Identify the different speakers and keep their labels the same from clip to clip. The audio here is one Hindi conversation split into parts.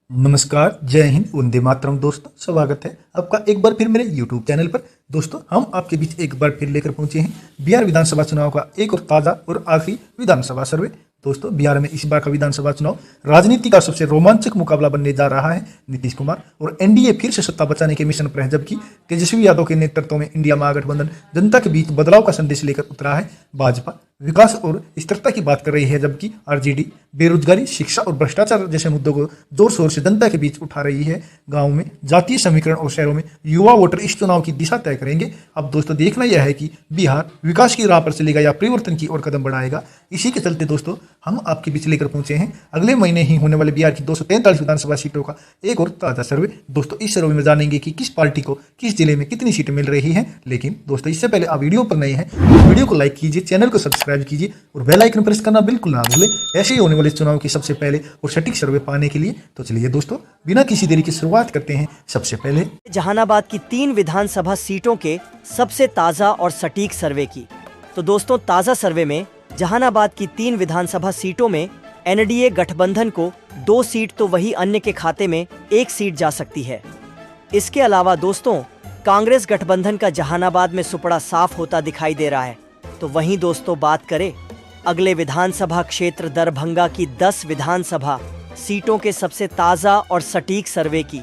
Speaker 1: नमस्कार, जय हिंद, वंदे मातरम। दोस्तों, स्वागत है आपका एक बार फिर मेरे YouTube चैनल पर। दोस्तों, हम आपके बीच एक बार फिर लेकर पहुंचे हैं बिहार विधानसभा चुनाव का एक और ताज़ा और आखिरी विधानसभा सर्वे। दोस्तों, बिहार में इस बार का विधानसभा चुनाव राजनीति का सबसे रोमांचक मुकाबला बनने जा रहा है। नीतीश कुमार और एनडीए फिर से सत्ता बचाने के मिशन पर है, जबकि तेजस्वी यादव के नेतृत्व में इंडिया महागठबंधन जनता के बीच बदलाव का संदेश लेकर उतरा है। भाजपा विकास और स्थिरता की बात कर रही है, जबकि आरजेडी बेरोजगारी, शिक्षा और भ्रष्टाचार जैसे मुद्दों को जोर शोर से जनता के बीच उठा रही है। गांव में जातीय समीकरण और शहरों में युवा वोटर इस चुनाव की दिशा तय करेंगे। अब दोस्तों, देखना यह है कि बिहार विकास की राह पर चलेगा या परिवर्तन की ओर कदम बढ़ाएगा। इसी के चलते दोस्तों, हम आपके बीच लेकर पहुंचे हैं अगले महीने ही होने वाले बिहार की 243 विधानसभा सीटों का एक और ताजा सर्वे। दोस्तों, इस सर्वे में जानेंगे कि किस पार्टी को किस जिले में कितनी सीटें मिल रही हैं। लेकिन दोस्तों, इससे पहले आप वीडियो पर नए हैं तो वीडियो को लाइक कीजिए, चैनल को सब्सक्राइब कीजिए और बेल आइकन प्रेस करना बिल्कुल ना भूलें, ऐसे ही होने वाले चुनाव की सबसे पहले और सटीक सर्वे पाने के लिए। तो चलिए दोस्तों, बिना किसी देरी की शुरुआत करते हैं। सबसे पहले
Speaker 2: जहानाबाद की 3 विधानसभा सीटों के सबसे ताजा और सटीक सर्वे की। तो दोस्तों, ताजा सर्वे में जहानाबाद की 3 विधानसभा सीटों में एनडीए गठबंधन को 2 सीट तो वही अन्य के खाते में 1 सीट जा सकती है। इसके अलावा दोस्तों, कांग्रेस गठबंधन का जहानाबाद में सुपड़ा साफ होता दिखाई दे रहा है। तो वहीं दोस्तों, बात करें अगले विधानसभा क्षेत्र दरभंगा की 10 विधानसभा सीटों के सबसे ताजा और सटीक सर्वे की।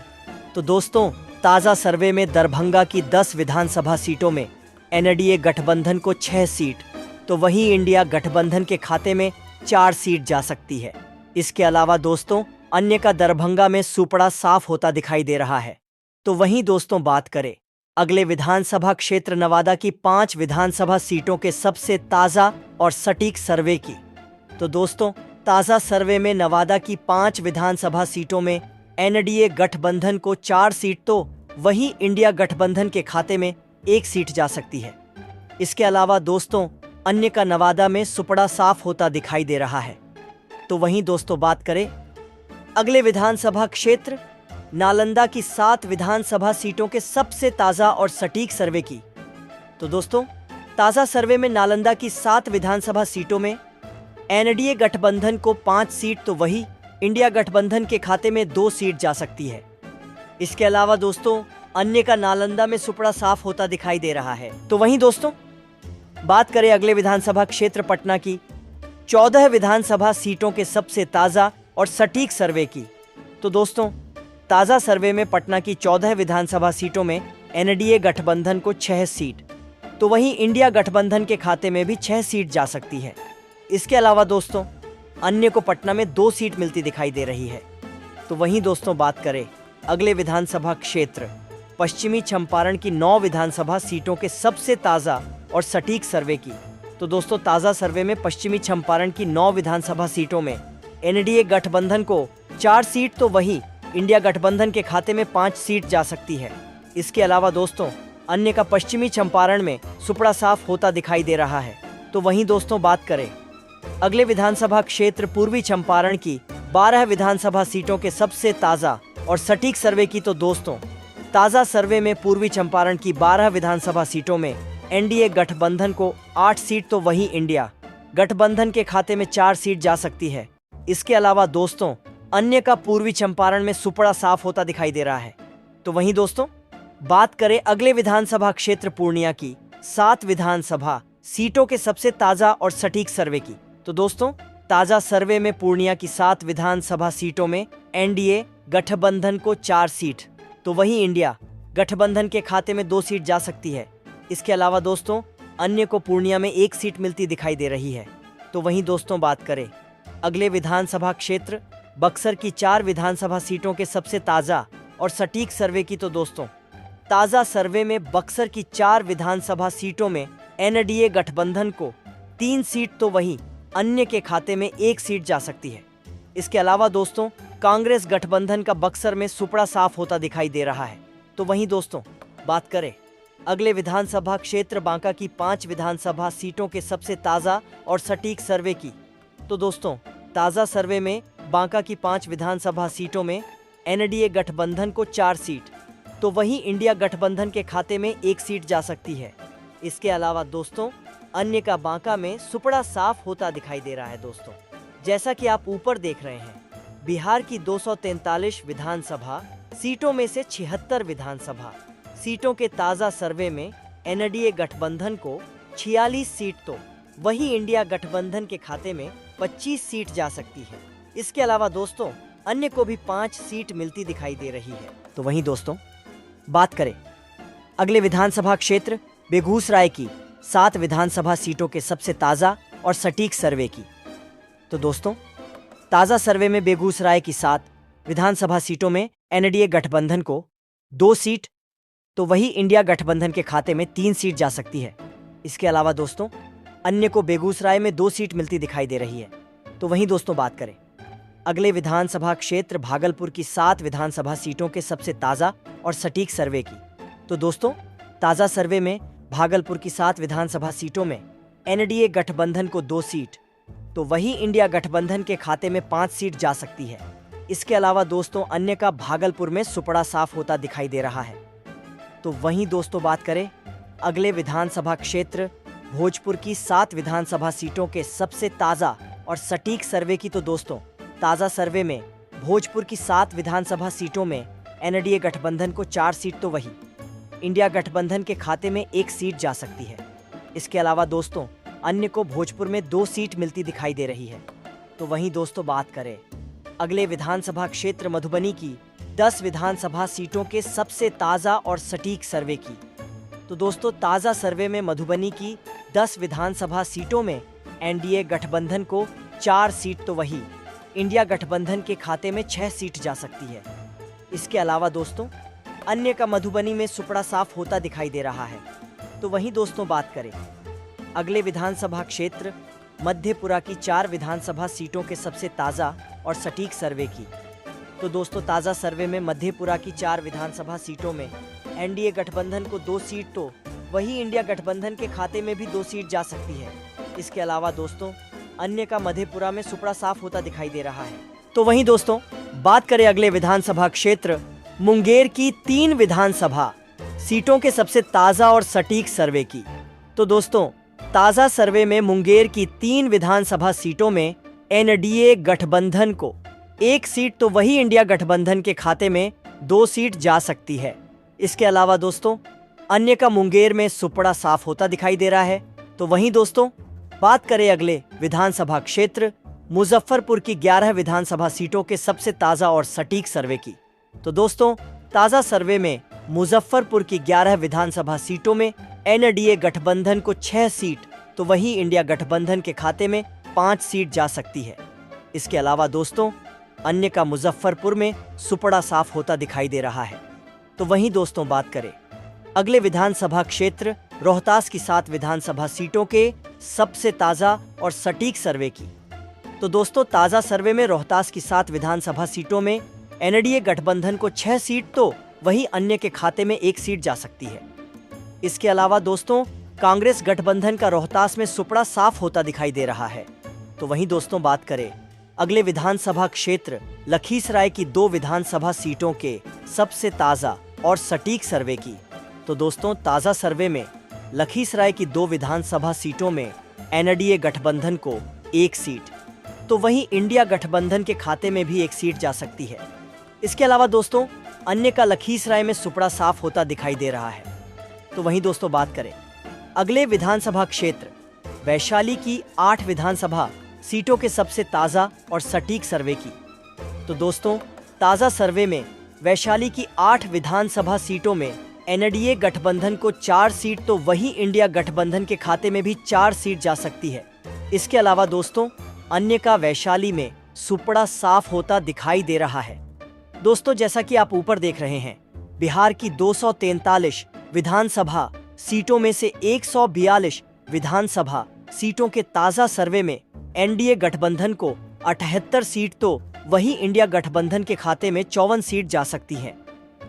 Speaker 2: तो दोस्तों, ताजा सर्वे में दरभंगा की 10 विधानसभा सीटों में एनडीए गठबंधन को 6 सीट तो वहीं इंडिया गठबंधन के खाते में 4 सीट जा सकती है। इसके अलावा दोस्तों, अन्य का दरभंगा में सुपड़ा साफ होता दिखाई दे रहा है। तो वहीं दोस्तों, बात करें अगले विधानसभा क्षेत्र नवादा की 5 विधानसभा सीटों के सबसे ताजा और सटीक सर्वे की। तो दोस्तों, ताजा सर्वे में नवादा की 5 विधानसभा सीटों में एनडीए गठबंधन को 4 सीट तो वहीं इंडिया गठबंधन के खाते में 1 सीट जा सकती है। इसके अलावा दोस्तों, अन्य का नवादा में सुपड़ा साफ होता दिखाई दे रहा है। तो वहीं दोस्तों, बात करें अगले विधानसभा क्षेत्र नालंदा की 7 विधानसभा सीटों के सबसे ताजा और सटीक सर्वे की। तो दोस्तों, ताजा सर्वे में नालंदा की 7 विधानसभा सीटों में एनडीए गठबंधन को 5 सीट तो वही इंडिया गठबंधन के खाते में 2 सीट जा सकती है। इसके अलावा दोस्तों, अन्य का नालंदा में सुपड़ा साफ होता दिखाई दे रहा है। तो वहीं दोस्तों, बात करें अगले विधानसभा क्षेत्र पटना की 14 विधानसभा सीटों के सबसे ताजा और सटीक सर्वे की। तो दोस्तों, ताजा सर्वे में पटना की 14 विधानसभा सीटों में एनडीए गठबंधन को 6 सीट तो वहीं इंडिया गठबंधन के खाते में भी 6 सीट जा सकती है। इसके अलावा दोस्तों, अन्य को पटना में 2 सीट मिलती दिखाई दे रही है। तो वहीं दोस्तों, बात करें अगले विधानसभा क्षेत्र पश्चिमी चंपारण की 9 विधानसभा सीटों के सबसे ताजा और सटीक सर्वे की। तो दोस्तों, ताजा सर्वे में पश्चिमी चंपारण की 9 विधानसभा सीटों में एनडीए गठबंधन को 4 सीट तो वहीं इंडिया गठबंधन के खाते में 5 सीट जा सकती है। इसके अलावा दोस्तों, अन्य का पश्चिमी चंपारण में सुपड़ा साफ होता दिखाई दे रहा है। तो वहीं दोस्तों, बात करें अगले विधानसभा क्षेत्र पूर्वी चंपारण की 12 विधानसभा सीटों के सबसे ताजा और सटीक सर्वे की। तो दोस्तों, ताजा सर्वे में पूर्वी चंपारण की 12 विधानसभा सीटों में एनडीए गठबंधन को 8 सीट तो वहीं इंडिया गठबंधन के खाते में 4 सीट जा सकती है। इसके अलावा दोस्तों, अन्य का पूर्वी चंपारण में सुपड़ा साफ होता दिखाई दे रहा है। तो वहीं दोस्तों, बात करें अगले विधानसभा क्षेत्र पूर्णिया की 7 विधानसभा सीटों के सबसे ताजा और सटीक सर्वे की। तो दोस्तों, ताजा सर्वे में पूर्णिया की 7 विधानसभा सीटों में एनडीए गठबंधन को 4 सीट तो वहीं इंडिया गठबंधन के खाते में 2 सीट जा सकती है। इसके अलावा दोस्तों, अन्य को पूर्णिया में 1 सीट मिलती दिखाई दे रही है। तो वहीं दोस्तों, बात करें अगले विधानसभा क्षेत्र बक्सर की 4 विधानसभा सीटों के सबसे ताजा और सटीक सर्वे की। तो दोस्तों, ताजा सर्वे में बक्सर की 4 विधानसभा सीटों में एनडीए गठबंधन को 3 सीट तो वहीं अन्य के खाते में 1 सीट जा सकती है। इसके अलावा दोस्तों, कांग्रेस गठबंधन का बक्सर में सुपड़ा साफ होता दिखाई दे रहा है। तो वहीं दोस्तों, बात करें अगले विधानसभा क्षेत्र बांका की 5 विधानसभा सीटों के सबसे ताजा और सटीक सर्वे की। तो दोस्तों, ताजा सर्वे में बांका की 5 विधानसभा सीटों में एनडीए गठबंधन को 4 सीट तो वहीं इंडिया गठबंधन के खाते में 1 सीट जा सकती है। इसके अलावा दोस्तों, अन्य का बांका में सुपड़ा साफ होता दिखाई दे रहा है। दोस्तों, जैसा कि आप ऊपर देख रहे हैं, बिहार की 243 विधानसभा सीटों में से 76 विधानसभा सीटों के ताजा सर्वे में एनडीए गठबंधन को 46 सीट तो वही इंडिया गठबंधन के खाते में 25 सीट जा सकती है। इसके अलावा दोस्तों अन्य को भी 5 सीट मिलती दिखाई दे रही है। तो वहीं दोस्तों बात करें अगले विधानसभा क्षेत्र बेगूसराय की 7 विधानसभा सीटों के सबसे ताजा और सटीक सर्वे की। तो दोस्तों ताजा सर्वे में बेगूसराय की 7 विधानसभा सीटों में एनडीए गठबंधन को 2 सीट तो वही इंडिया गठबंधन के खाते में 3 सीट जा सकती है। इसके अलावा दोस्तों अन्य को बेगूसराय में 2 सीट मिलती दिखाई दे रही है। तो वहीं दोस्तों बात करें अगले विधानसभा क्षेत्र भागलपुर की 7 विधानसभा सीटों के सबसे ताजा और सटीक सर्वे की। तो दोस्तों ताजा सर्वे में भागलपुर की 7 विधानसभा सीटों में एनडीए गठबंधन को 2 सीट तो वही इंडिया गठबंधन के खाते में 5 सीट जा सकती है। इसके अलावा दोस्तों अन्य का भागलपुर में सुपड़ा साफ होता दिखाई दे रहा है। तो वहीं दोस्तों बात करें अगले विधानसभा क्षेत्र भोजपुर की 7 विधानसभा सीटों के सबसे ताजा और सटीक सर्वे की। तो दोस्तों ताजा सर्वे में भोजपुर की 7 विधानसभा सीटों में एनडीए गठबंधन को 4 सीट तो वही इंडिया गठबंधन के खाते में 1 सीट जा सकती है। इसके अलावा दोस्तों अन्य को भोजपुर में 2 सीट मिलती दिखाई दे रही है। तो वहीं दोस्तों बात करें अगले विधानसभा क्षेत्र मधुबनी की 10 विधानसभा सीटों के सबसे ताजा और सटीक सर्वे की। तो दोस्तों ताजा सर्वे में मधुबनी की 10 विधानसभा सीटों में एनडीए गठबंधन को 4 सीट तो वही इंडिया गठबंधन के खाते में 6 सीट जा सकती है। इसके अलावा दोस्तों अन्य का मधुबनी में सुपड़ा साफ होता दिखाई दे रहा है। तो वहीं दोस्तों बात करें अगले विधानसभा क्षेत्र मधेपुरा की 4 विधानसभा सीटों के सबसे ताजा और सटीक सर्वे की। तो दोस्तों ताजा सर्वे में मधेपुरा की 4 विधानसभा सीटों में एनडीए गठबंधन को 2 सीट तो वही इंडिया गठबंधन के खाते में भी 2 सीट जा सकती है। इसके अलावा दोस्तों अन्य का मधेपुरा में सुपड़ा साफ होता दिखाई दे रहा है। तो वहीं दोस्तों बात करें अगले विधानसभा क्षेत्र मुंगेर की 3 विधानसभा सीटों के सबसे ताजा और सटीक सर्वे की। तो दोस्तों ताजा सर्वे में मुंगेर की 3 विधानसभा सीटों में एनडीए गठबंधन को 1 सीट तो वही इंडिया गठबंधन के खाते में 2 सीट जा सकती है। इसके अलावा दोस्तों अन्य का मुंगेर में सुपड़ा साफ होता दिखाई दे रहा है। तो वहीं दोस्तों बात करें अगले विधानसभा क्षेत्र मुजफ्फरपुर की 11 विधानसभा सीटों के सबसे ताजा और सटीक सर्वे की। तो दोस्तों ताजा सर्वे में मुजफ्फरपुर की 11 विधानसभा सीटों में एनडीए गठबंधन को 6 सीट तो वही इंडिया गठबंधन के खाते में 5 सीट जा सकती है। इसके अलावा दोस्तों अन्य का मुजफ्फरपुर में सुपड़ा साफ होता दिखाई दे रहा है। तो वहीं दोस्तों बात करें अगले विधानसभा क्षेत्र रोहतास की 7 विधानसभा सीटों के सबसे ताजा और सटीक सर्वे की। तो दोस्तों ताजा सर्वे में रोहतास की 7 विधानसभा सीटों में एनडीए गठबंधन को 6 सीट तो वही अन्य के खाते में 1 सीट जा सकती है। इसके अलावा दोस्तों कांग्रेस गठबंधन का रोहतास में सुपड़ा साफ होता दिखाई दे रहा है। तो वहीं दोस्तों बात करें अगले विधानसभा क्षेत्र लखीसराय की 2 विधानसभा सीटों के सबसे ताजा और सटीक सर्वे की। तो दोस्तों ताजा सर्वे में लखीसराय की 2 विधानसभा सीटों में एनडीए गठबंधन को 1 सीट तो वहीं इंडिया गठबंधन के खाते में भी 1 सीट जा सकती है। इसके अलावा दोस्तों अन्य का लखीसराय में सुपड़ा साफ होता दिखाई दे रहा है। तो वहीं दोस्तों बात करें अगले विधानसभा क्षेत्र वैशाली की 8 विधानसभा सीटों के सबसे ताजा और सटीक सर्वे की। तो दोस्तों ताजा सर्वे में वैशाली की 8 विधानसभा सीटों में एनडीए गठबंधन को 4 सीट तो वही इंडिया गठबंधन के खाते में भी 4 सीट जा सकती है। इसके अलावा दोस्तों अन्य का वैशाली में सुपड़ा साफ होता दिखाई दे रहा है। दोस्तों जैसा कि आप ऊपर देख रहे हैं बिहार की 243 विधानसभा सीटों में से 142 विधानसभा सीटों के ताजा सर्वे में एनडीए गठबंधन को 78 सीट तो वही इंडिया गठबंधन के खाते में 54 सीट जा सकती है।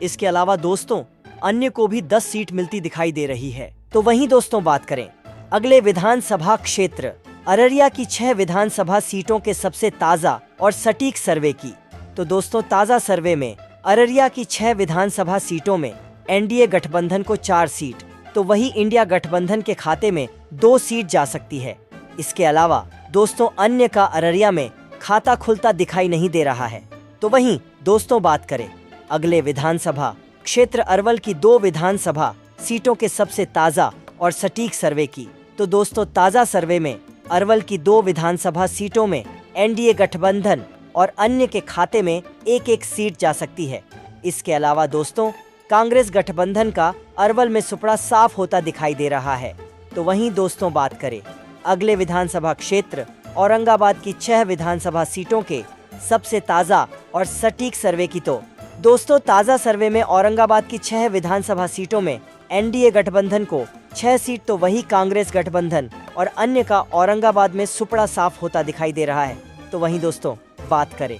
Speaker 2: इसके अलावा दोस्तों अन्य को भी 10 सीट मिलती दिखाई दे रही है। तो वहीं दोस्तों बात करें अगले विधानसभा क्षेत्र अररिया की 6 विधानसभा सीटों के सबसे ताजा और सटीक सर्वे की। तो दोस्तों ताजा सर्वे में अररिया की 6 विधानसभा सीटों में एनडीए गठबंधन को 4 सीट तो वही इंडिया गठबंधन के खाते में 2 सीट जा सकती है। इसके अलावा दोस्तों अन्य का अररिया में खाता खुलता दिखाई नहीं दे रहा है। तो वहीं दोस्तों बात करें अगले विधानसभा क्षेत्र अरवल की 2 विधानसभा सीटों के सबसे ताजा और सटीक सर्वे की, तो दोस्तों ताजा सर्वे में अरवल की 2 विधानसभा सीटों में एनडीए गठबंधन और अन्य के खाते में एक एक सीट जा सकती है। इसके अलावा दोस्तों कांग्रेस गठबंधन का अरवल में सुपड़ा साफ होता दिखाई दे रहा है। तो वहीं दोस्तों बात करें अगले विधानसभा क्षेत्र औरंगाबाद की 6 विधानसभा सीटों के सबसे ताजा और सटीक सर्वे की, तो दोस्तों ताजा सर्वे में औरंगाबाद की 6 विधानसभा सीटों में एनडीए गठबंधन को 6 सीट, तो वही कांग्रेस गठबंधन और अन्य का औरंगाबाद में सुपड़ा साफ होता दिखाई दे रहा है। तो वहीं दोस्तों बात करें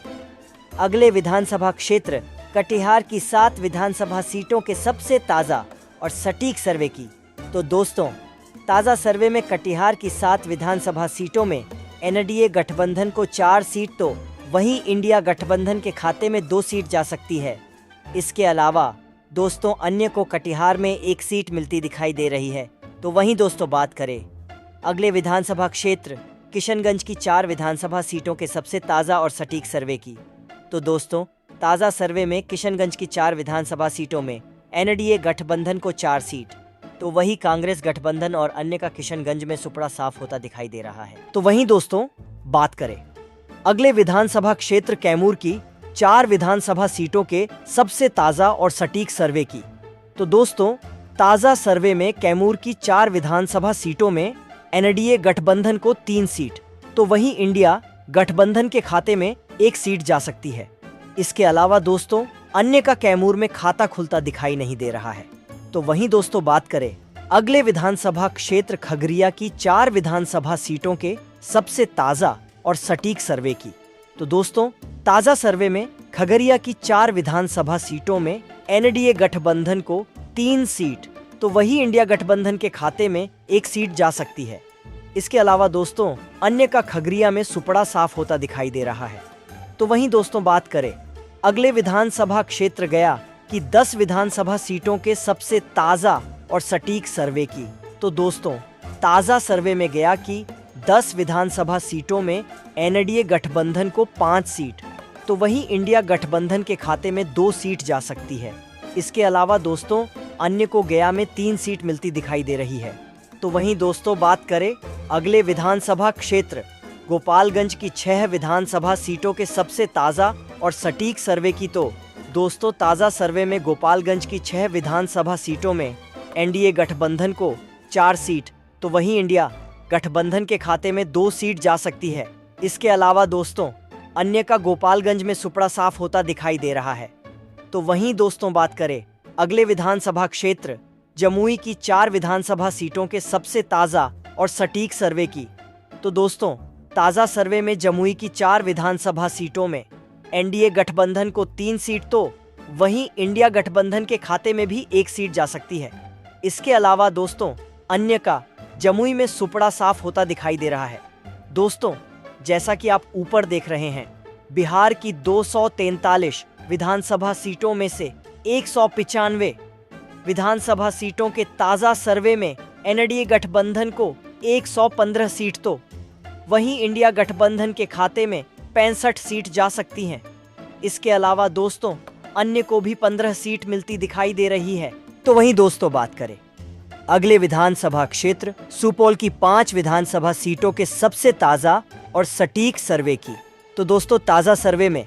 Speaker 2: अगले विधानसभा क्षेत्र कटिहार की 7 विधानसभा सीटों के सबसे ताजा और सटीक सर्वे की, तो दोस्तों ताजा सर्वे में कटिहार की 7 विधानसभा सीटों में एनडीए गठबंधन को 4 सीट, तो वहीं इंडिया गठबंधन के खाते में 2 सीट जा सकती है। इसके अलावा दोस्तों अन्य को कटिहार में 1 सीट मिलती दिखाई दे रही है। तो वहीं दोस्तों बात करें अगले विधानसभा क्षेत्र किशनगंज की 4 विधानसभा सीटों के सबसे ताज़ा और सटीक सर्वे की, तो दोस्तों ताज़ा सर्वे में किशनगंज की 4 विधानसभा सीटों में एनडीए गठबंधन को 4 सीट, तो वही कांग्रेस गठबंधन और अन्य का किशनगंज में सुपड़ा साफ होता दिखाई दे रहा है। तो वहीं दोस्तों बात करें अगले विधानसभा क्षेत्र कैमूर की 4 विधानसभा सीटों के सबसे ताज़ा और सटीक सर्वे की, तो दोस्तों ताज़ा सर्वे में कैमूर की 4 विधानसभा सीटों में एनडीए गठबंधन को 3 सीट, तो वहीं इंडिया गठबंधन के खाते में 1 सीट जा सकती है। इसके अलावा दोस्तों अन्य का कैमूर में खाता खुलता दिखाई नहीं दे रहा है। तो वहीं दोस्तों बात करें अगले विधानसभा क्षेत्र खगड़िया की 4 विधानसभा सीटों के सबसे ताज़ा और सटीक सर्वे की, तो दोस्तों ताज़ा सर्वे में खगड़िया की 4 विधानसभा सीटों में एनडीए गठबंधन को 3 सीट, तो वही इंडिया गठबंधन के खाते में 1 सीट जा सकती है। इसके अलावा दोस्तों अन्य का खगड़िया में सुपड़ा साफ होता दिखाई दे रहा है। तो वहीं दोस्तों बात करें अगले विधानसभा क्षेत्र गया कि 10 विधानसभा सीटों के सबसे ताज़ा और सटीक सर्वे की, तो दोस्तों ताज़ा सर्वे में गया कि 10 विधानसभा सीटों में एनडीए गठबंधन को 5 सीट, तो वहीं इंडिया गठबंधन के खाते में 2 सीट जा सकती है। इसके अलावा दोस्तों अन्य को गया में 3 सीट मिलती दिखाई दे रही है। तो वहीं दोस्तों बात करें अगले विधानसभा क्षेत्र गोपालगंज की 6 विधानसभा सीटों के सबसे ताज़ा और सटीक सर्वे की, तो दोस्तों ताज़ा सर्वे में गोपालगंज की 6 विधानसभा सीटों में एनडीए गठबंधन को 4 सीट, तो वहीं इंडिया गठबंधन के खाते में 2 सीट जा सकती है। इसके अलावा दोस्तों अन्य का गोपालगंज में सुपड़ा साफ होता दिखाई दे रहा है। तो वहीं दोस्तों बात करें अगले विधानसभा क्षेत्र जमुई की 4 विधानसभा सीटों के सबसे ताज़ा और सटीक सर्वे की, तो दोस्तों ताज़ा सर्वे में जमुई की 4 विधानसभा सीटों में एनडीए गठबंधन को 3 सीट, तो वहीं इंडिया गठबंधन के खाते में भी 1 सीट जा सकती है। इसके अलावा दोस्तों अन्य का जमुई में सुपड़ा साफ होता दिखाई दे रहा है। दोस्तों जैसा कि आप ऊपर देख रहे हैं बिहार की 243 विधानसभा सीटों में से 195 विधानसभा सीटों के ताज़ा सर्वे में एनडीए गठबंधन को 115 सीट, तो वहीं इंडिया गठबंधन के खाते में 65 सीट जा सकती हैं। इसके अलावा दोस्तों अन्य को भी 15 सीट मिलती दिखाई दे रही है। तो वहीं दोस्तों बात करें अगले विधानसभा क्षेत्र सुपौल की 5 विधानसभा सीटों के सबसे ताज़ा और सटीक सर्वे की, तो दोस्तों ताज़ा सर्वे में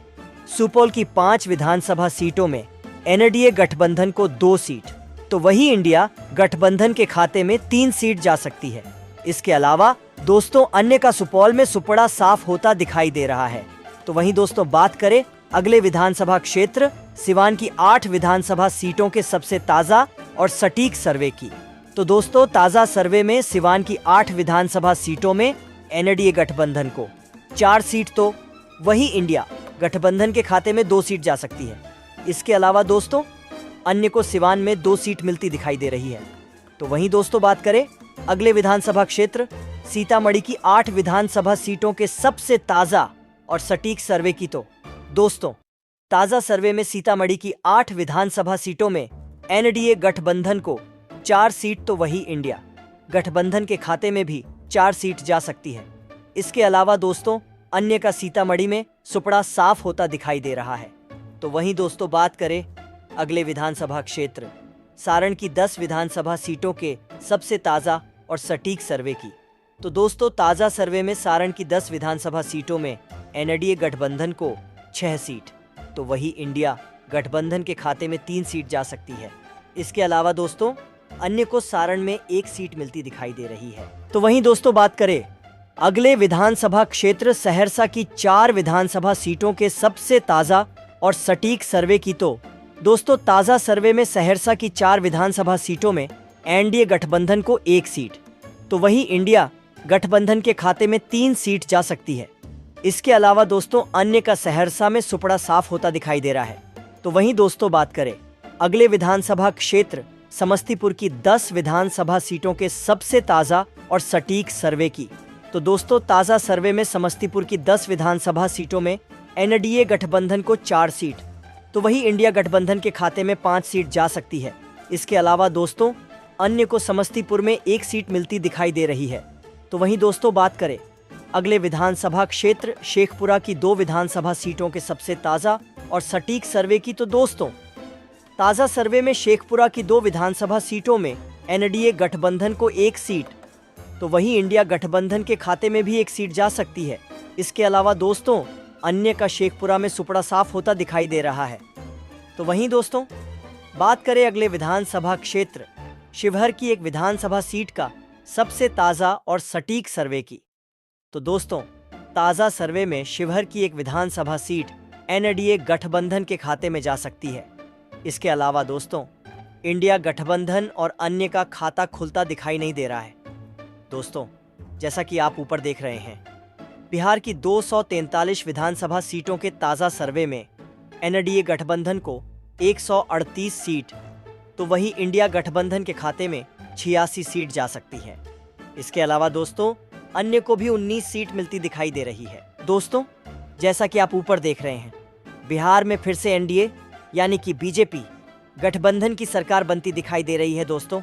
Speaker 2: सुपौल की 5 विधानसभा सीटों में एनडीए गठबंधन को 2 सीट, तो वही इंडिया गठबंधन के खाते में 3 सीट जा सकती है। इसके अलावा दोस्तों अन्य का सुपौल में सुपड़ा साफ होता दिखाई दे रहा है। तो वहीं दोस्तों बात करें अगले विधानसभा क्षेत्र सिवान की 8 विधानसभा सीटों के सबसे ताज़ा और सटीक सर्वे की, तो दोस्तों ताज़ा सर्वे में सिवान की 8 विधानसभा सीटों में एनडीए गठबंधन को 4 सीट, तो वही इंडिया गठबंधन के खाते में 2 सीट जा सकती है। इसके अलावा दोस्तों अन्य को सिवान में 2 सीट मिलती दिखाई दे रही है। तो वहीं दोस्तों बात करें अगले विधानसभा क्षेत्र सीतामढ़ी की 8 विधानसभा सीटों के सबसे ताज़ा और सटीक सर्वे की, तो दोस्तों ताज़ा सर्वे में सीतामढ़ी की 8 विधानसभा सीटों में एनडीए गठबंधन को 4 सीट, तो वही इंडिया गठबंधन के खाते में भी 4 सीट जा सकती है। इसके अलावा दोस्तों अन्य का सीतामढ़ी में सुपड़ा साफ होता दिखाई दे रहा है। तो वहीं दोस्तों बात करें अगले विधानसभा क्षेत्र सारण की 10 विधानसभा सीटों के सबसे ताज़ा और सटीक सर्वे की। तो दोस्तों ताज़ा सर्वे में सारण की 10 विधानसभा सीटों में एनडीए गठबंधन को 6 सीट, तो वही इंडिया गठबंधन के खाते में 3 सीट जा सकती है। इसके अलावा दोस्तों अन्य को सारण में 1 सीट मिलती दिखाई दे रही है। तो वहीं दोस्तों बात करें अगले विधानसभा क्षेत्र सहरसा की 4 विधानसभा सीटों के सबसे ताज़ा और सटीक सर्वे की। तो दोस्तों ताज़ा सर्वे में सहरसा की 4 विधानसभा सीटों में एनडीए गठबंधन को 1 सीट, तो वही इंडिया गठबंधन के खाते में 3 सीट जा सकती है। इसके अलावा दोस्तों अन्य का सहरसा में सुपड़ा साफ होता दिखाई दे रहा है। तो वहीं दोस्तों बात करें अगले विधानसभा क्षेत्र समस्तीपुर की 10 विधानसभा सीटों के सबसे ताज़ा और सटीक सर्वे की। तो दोस्तों ताज़ा सर्वे में समस्तीपुर की 10 विधानसभा सीटों में एनडीए गठबंधन को 4 सीट, तो वही इंडिया गठबंधन के खाते में 5 सीट जा सकती है। इसके अलावा दोस्तों अन्य को समस्तीपुर में 1 सीट मिलती दिखाई दे रही है। तो वहीं दोस्तों बात करें अगले विधानसभा क्षेत्र शेखपुरा की 2 विधानसभा सीटों के सबसे ताज़ा और सटीक सर्वे की। तो दोस्तों ताज़ा सर्वे में शेखपुरा की 2 विधानसभा सीटों में एनडीए गठबंधन को 1 सीट, तो वहीं इंडिया गठबंधन के खाते में भी 1 सीट जा सकती है। इसके अलावा दोस्तों अन्य का शेखपुरा में सुपड़ा साफ होता दिखाई दे रहा है। तो वहीं दोस्तों बात करें अगले विधानसभा क्षेत्र शिवहर की एक विधानसभा सीट का सबसे ताज़ा और सटीक सर्वे की। तो दोस्तों ताज़ा सर्वे में शिवहर की एक विधानसभा सीट एनडीए गठबंधन के खाते में जा सकती है। इसके अलावा दोस्तों इंडिया गठबंधन और अन्य का खाता खुलता दिखाई नहीं दे रहा है। दोस्तों जैसा कि आप ऊपर देख रहे हैं बिहार की 243 विधानसभा सीटों के ताज़ा सर्वे में एनडीए गठबंधन को 138 सीट, तो वहीं इंडिया गठबंधन के खाते में 86 सीट जा सकती है। इसके अलावा दोस्तों अन्य को भी 19 सीट मिलती दिखाई दे रही है। दोस्तों जैसा कि आप ऊपर देख रहे हैं बिहार में फिर से एनडीए यानी कि बीजेपी गठबंधन की सरकार बनती दिखाई दे रही है। दोस्तों